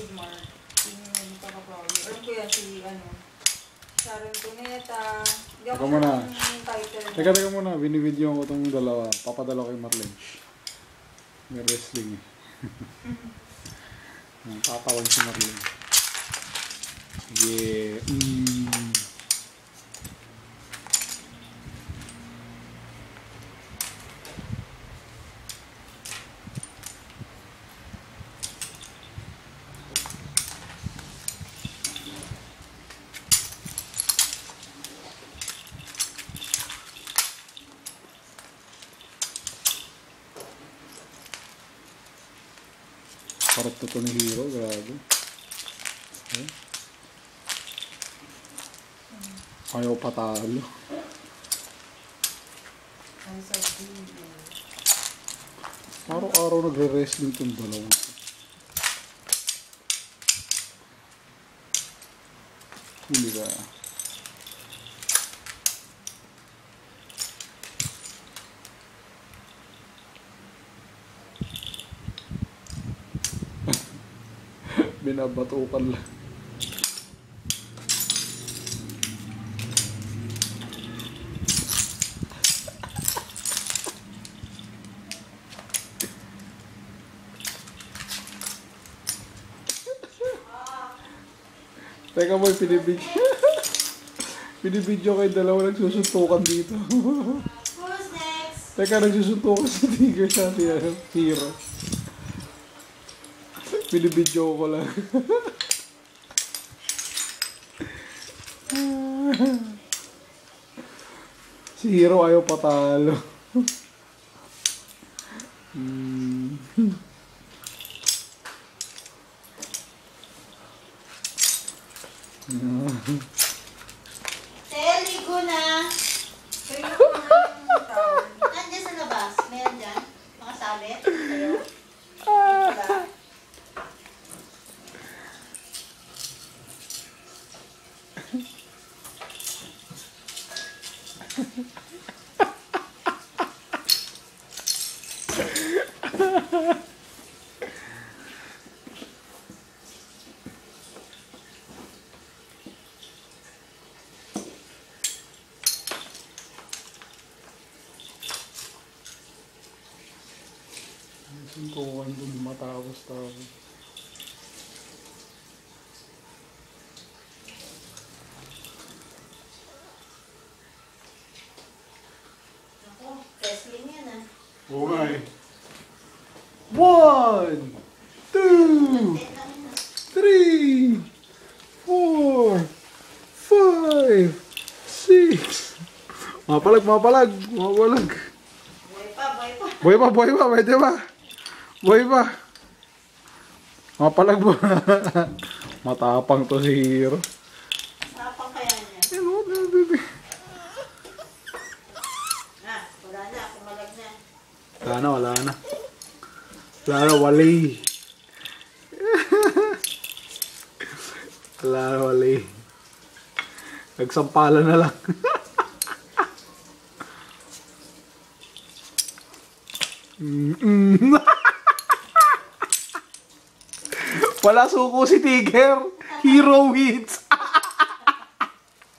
Edmar. Yung kakapawi. Alam ko yan si Sharon Cuneta. Hindi ako Teka muna. yung title. Teka muna. Binibidyo ko itong dalawa. Papadala kay Marlene. May wrestling eh. Tatawan si Marlene. Yeah. Parang to ni Hero, grabe. Okay. Ayaw patalo. Araw-araw nagre-wrestling itong dalawa. Hindi ka. Binabatukan lang. Teka mo, pinibidyo kayo dalawa nagsusuntukan dito. Who's next? Teka, nagsusuntukan si Tigger sa Hero. Pinibidyo ko lang. Si Hero ayaw patalo. Ligo na. Kaya ko mga tawag. Nandiyan sa labas. Meron dyan. Makasabit. Sa'yo. Diba? Suntukan dun matapos-tapos. Ako, wrestling yan ah. Oo nga eh. 1, 2, 3, 4, 5, 6. Mapalag. Buhay pa. Pwede ba? Buhay pa. Mapalag ba? Matapang to si Hero. Tapang kaya niya. Baby. Wala na. Kumalag na. Wala na. Wali. Wali. Nagsampala na lang. Wala suko si Tigger. Hero wins.